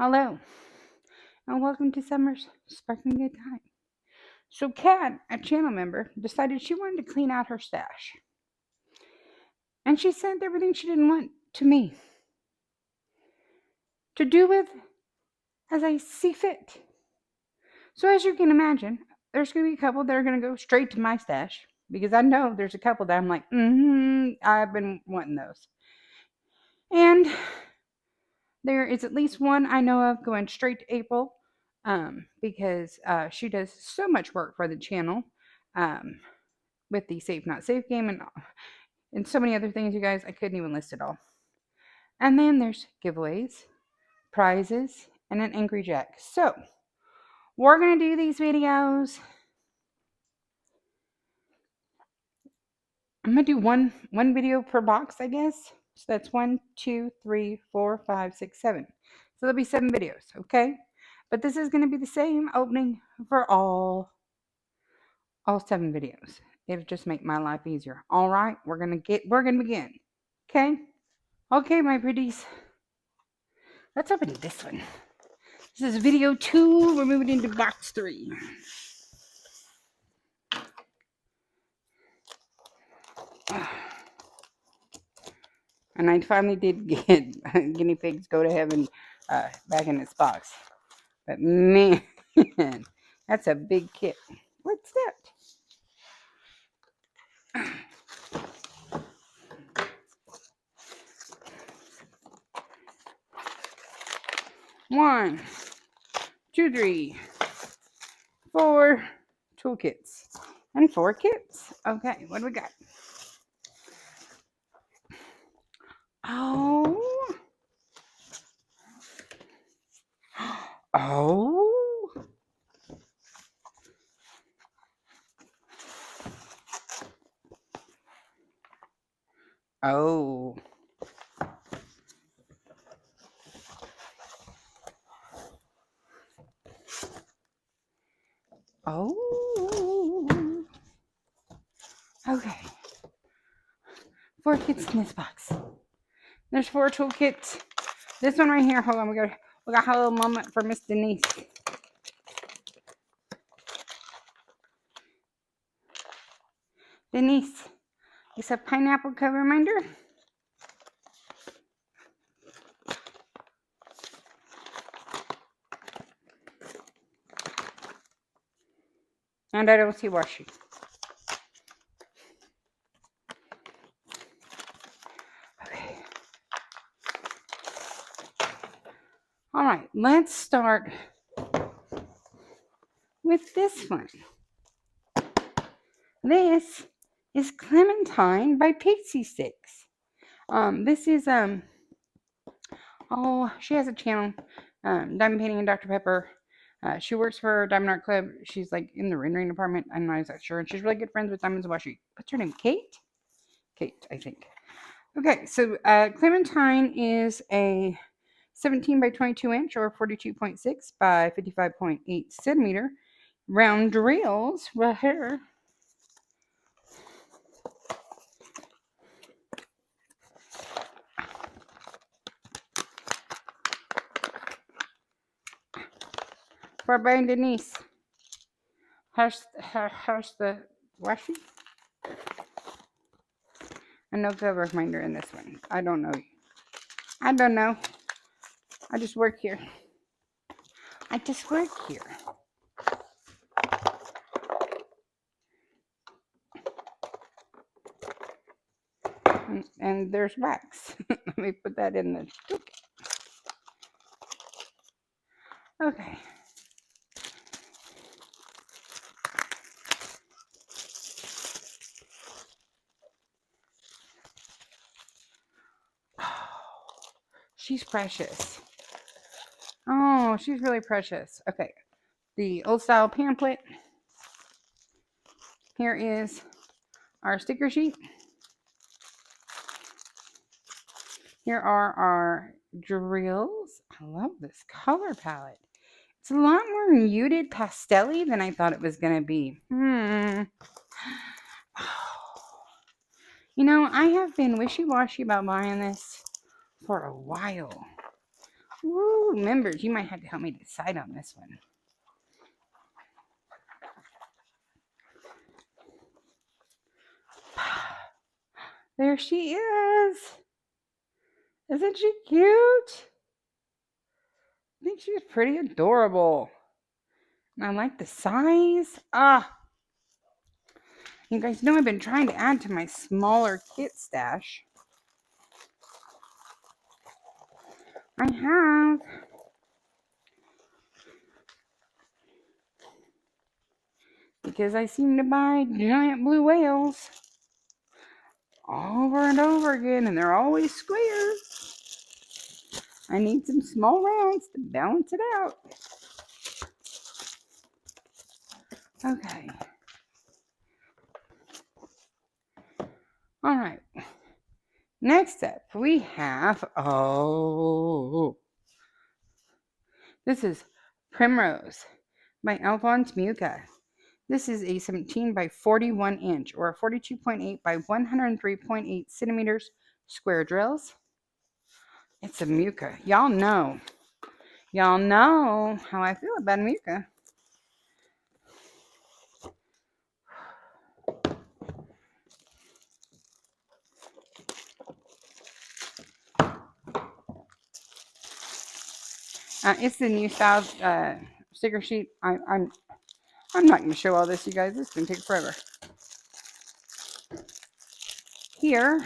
Hello, and welcome to Summer's Sparkling Good Time. So, Kat, a channel member, decided she wanted to clean out her stash, and she sent everything she didn't want to me to do with as I see fit. So, as you can imagine, there's going to be a couple that are going to go straight to my stash because I know there's a couple that I'm like, I've been wanting those. And there is at least one I know of going straight to April because she does so much work for the channel with the Safe Not Safe game and so many other things, you guys. I couldn't even list it all. And then there's giveaways, prizes, and an Angry Jack. So we're going to do these videos. I'm going to do one video per box, I guess. So that's 1, 2, 3, 4, 5, 6, 7. So there'll be 7 videos, okay? But this is going to be the same opening for all 7 videos. It'll just make my life easier. All right, we're gonna begin. Okay? Okay, my pretties. Let's open this one. This is video 2. We're moving into box 3. And I finally did get Guinea Pigs Go to Heaven back in its box. But man, that's a big kit. What's that? One, 2, 3, 4 toolkits. And 4 kits. Okay, what do we got? Oh. Oh. Oh. Oh. Okay. 4 kits in this box. There's 4 toolkits. This one right here. Hold on. We got a little moment for Miss Denise. Denise, it's a pineapple cover reminder. And I don't see washi. Okay. All right. Let's start with this one. This is Clementine by Pixie Sticks. This is she has a channel, Diamond Painting and Dr. Pepper. She works for Diamond Art Club. She's like in the rendering department. I'm not exactly sure. And she's really good friends with Diamond's Washi. What's her name? Kate? Kate, I think. Okay, so Clementine is a 17 by 22 inch or 42.6 by 55.8 centimeter round drills right here. For Brian Denise. How's the washi? And no cover reminder in this one. I don't know. I don't know. I just work here. And there's wax. Let me put that in the. Okay. She's precious. Oh, she's really precious. Okay. The old style pamphlet. Here is our sticker sheet. Here are our drills. I love this color palette. It's a lot more muted pastel-y than I thought it was going to be. You know, I have been wishy-washy about buying this for a while. Woo, members, you might have to help me decide on this one. There she is. Isn't she cute? I think she's pretty adorable. And I like the size. You guys know I've been trying to add to my smaller kit stash. I have. Because I seem to buy giant blue whales over and over again, and they're always square. I need some small rounds to balance it out. Okay. All right. Next up, we have, this is Primrose by Alphonse Mucha. This is a 17 by 41 inch or a 42.8 by 103.8 centimeters square drills. It's a Mucha. Y'all know how I feel about Mucha. It's the new style sticker sheet. I'm not going to show all this, you guys. This is going to take forever. Here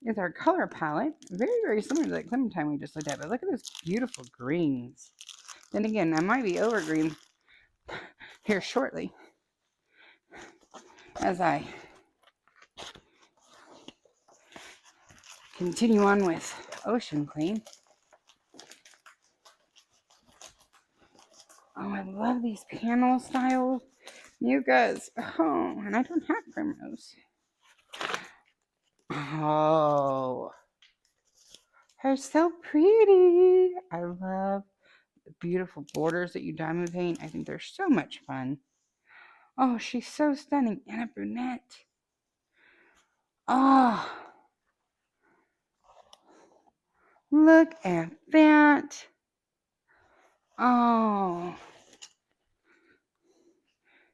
is our color palette. Very, very similar to that Clementine we just looked at. But look at those beautiful greens. Then again, I might be over green here shortly as I continue on with Ocean Clean. Oh, I love these panel style Muchas. Oh, and I don't have Primrose. Oh, they're so pretty. I love the beautiful borders that you diamond paint. I think they're so much fun. Oh, she's so stunning. And a brunette. Oh, look at that. Oh,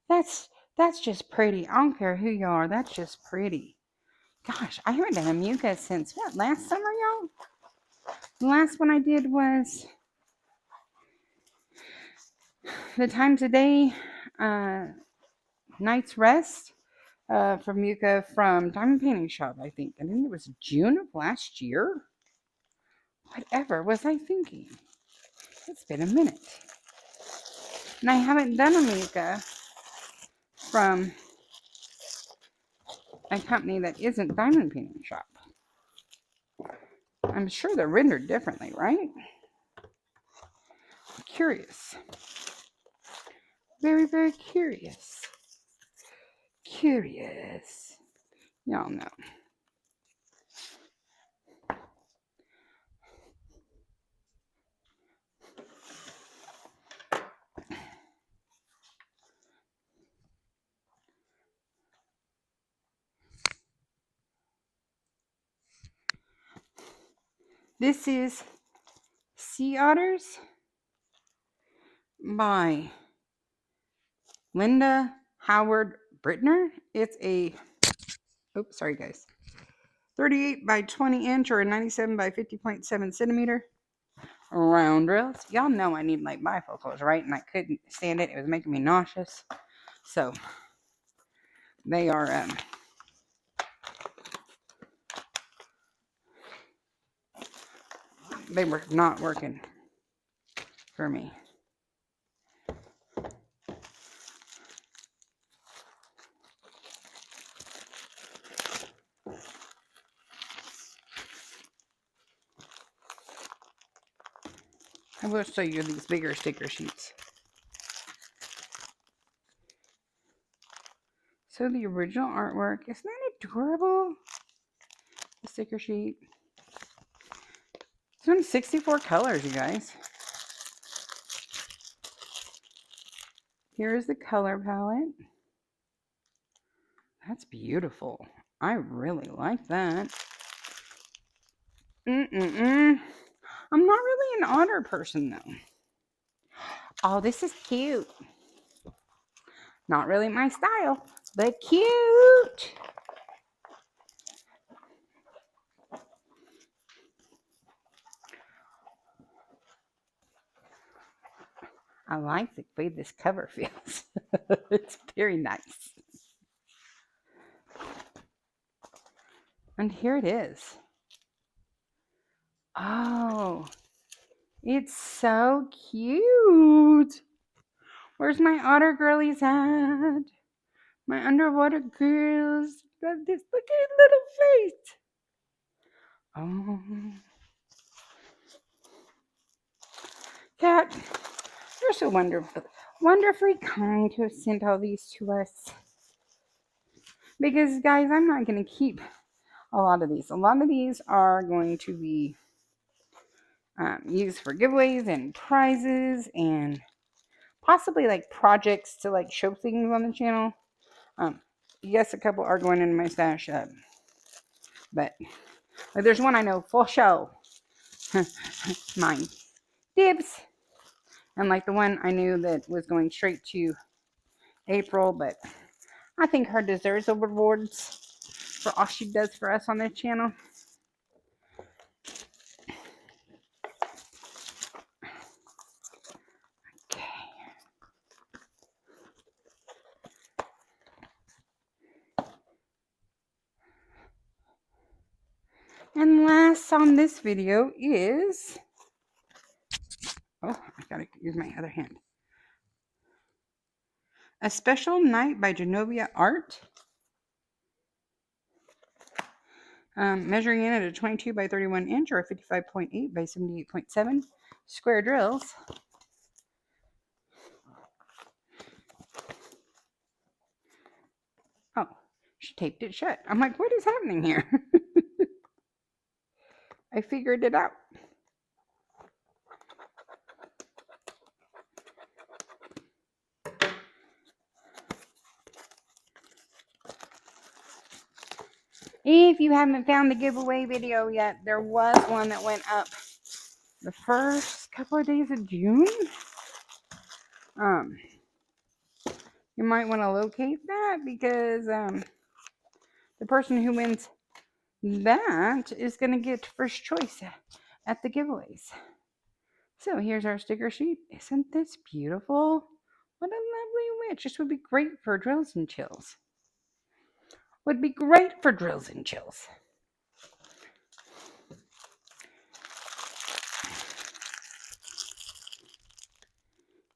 that's just pretty. I don't care who you are. That's just pretty. Gosh, I haven't done a Mucha since what, last summer, y'all? The last one I did was the Time Today Night's Rest from Mucha from Diamond Painting Shop, I think. I think it was June of last year. Whatever was I thinking? It's been a minute. And I haven't done a Mucha from a company that isn't Diamond Painting Shop. I'm sure they're rendered differently, right? I'm curious. Very, very curious. Curious. Y'all know. This is Sea Otters by Linda Howard Brittner. It's a, oops, sorry guys, 38 by 20 inch or a 97 by 50.7 centimeter round drills. Y'all know I need like bifocals, right? And I couldn't stand it. It was making me nauseous. So they are, they were not working for me. I will show you these bigger sticker sheets. So the original artwork, isn't that adorable? The sticker sheet. It's in 64 colors, you guys. Here is the color palette. That's beautiful. I really like that. I'm not really an otter person though. Oh, this is cute. Not really my style, but cute. I like the way this cover feels. It's very nice. And here it is. Oh, it's so cute. Where's my otter girlies at? My underwater girls. Look at his little face. Oh. Cat, you're so wonderfully kind to have sent all these to us. Because, guys, I'm not going to keep a lot of these. A lot of these are going to be used for giveaways and prizes and possibly like projects to like show things on the channel. Yes, a couple are going into my stash, but like, there's one I know full show. Mine. Dibs. And like the one I knew that was going straight to April, but I think her deserves the rewards for all she does for us on this channel. Okay. And last on this video is, oh, I gotta use my other hand. A Special Night by Genovia Art. Measuring in at a 22 by 31 inch or a 55.8 by 78.7 square drills. Oh, she taped it shut. I'm like, what is happening here? I figured it out. If you haven't found the giveaway video yet, there was one that went up the first couple of days of June. You might want to locate that because the person who wins that is going to get first choice at the giveaways. So here's our sticker sheet. Isn't this beautiful? What a lovely witch. This would be great for drills and chills. Would be great for drills and chills.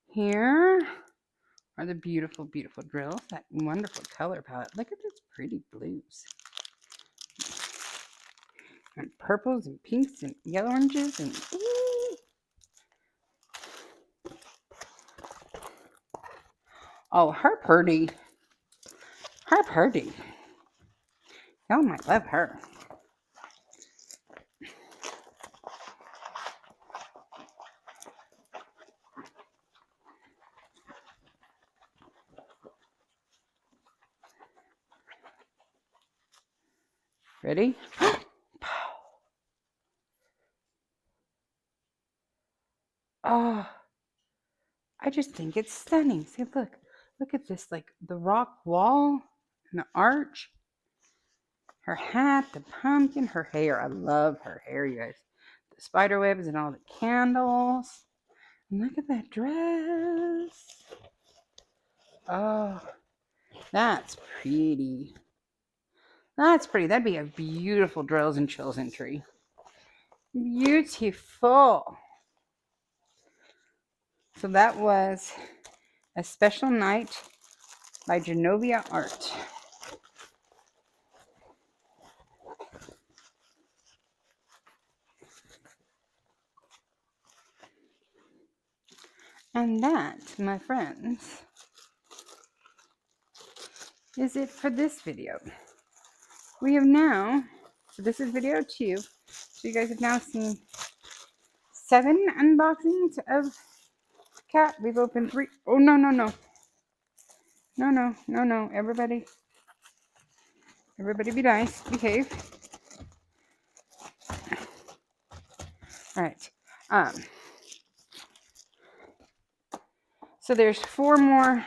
Here are the beautiful, beautiful drills. That wonderful color palette. Look at these pretty blues. And purples and pinks and yellow oranges and ooh. Oh, her pretty. Her pretty. Y'all might love her. Ready? Oh, I just think it's stunning. See, look at this, like the rock wall and the arch. Her hat, the pumpkin, her hair. I love her hair, you guys. The spider webs and all the candles. And look at that dress. Oh, that's pretty. That's pretty. That'd be a beautiful drills and chills entry. Beautiful. So that was A Special Night by Genovia Art. And that, my friends, is it for this video. We have now, so this is video 2, so you guys have now seen 7 unboxings of cat. We've opened 3. Oh, no. No. Everybody be nice. Behave. All right. Um, so there's 4 more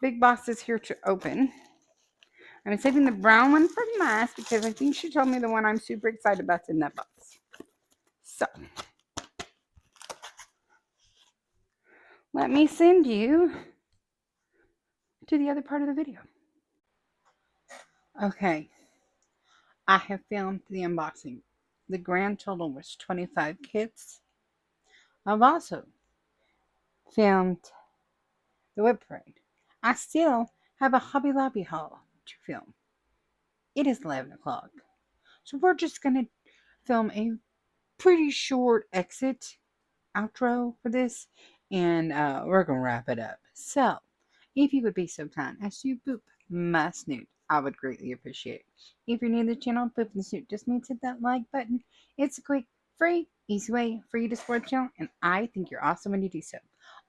big boxes here to open. I'm saving the brown one for last because I think she told me the one I'm super excited about's in that box. So let me send you to the other part of the video. Okay, I have filmed the unboxing. The grand total was 25 kits. I've also filmed the whip parade. I still have a Hobby Lobby haul to film. It is 11 o'clock. So we're just going to film a pretty short exit outro for this, and we're going to wrap it up. So, if you would be so kind as to boop my snoot, I would greatly appreciate it. If you're new to the channel, boop the snoot just means hit that like button. It's a quick, free, easy way for you to support the channel, and I think you're awesome when you do so.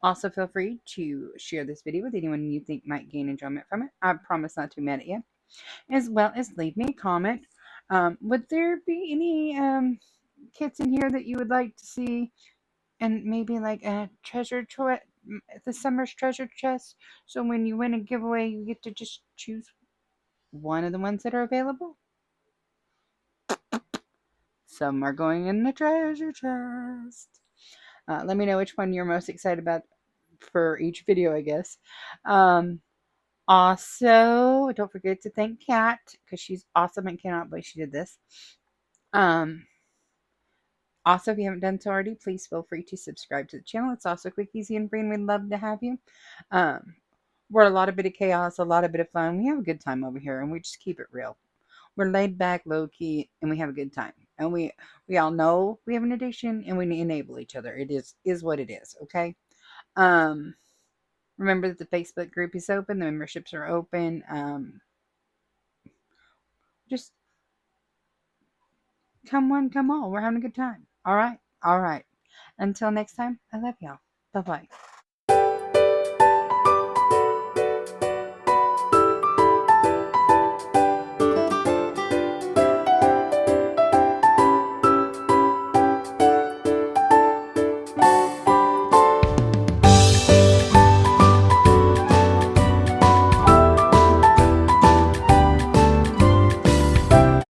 Also, feel free to share this video with anyone you think might gain enjoyment from it. I promise not to be mad at you. As well as leave me a comment. Would there be any kits in here that you would like to see? And maybe like a the summer's treasure chest. So when you win a giveaway, you get to just choose one of the ones that are available. Some are going in the treasure chest. Let me know which one you're most excited about for each video, I guess. Also, don't forget to thank Kat because she's awesome and cannot believe she did this. Also, if you haven't done so already, please feel free to subscribe to the channel. It's also quick, easy, and free, and we'd love to have you. We're a lot of bit of chaos, a lot of bit of fun. We have a good time over here, and we just keep it real. We're laid back, low key, and we have a good time. And we all know we have an addiction, and we enable each other. It is what it is. Okay. Remember that the Facebook group is open. The memberships are open. Just come one, come all. We're having a good time. All right. All right. Until next time, I love y'all. Bye bye.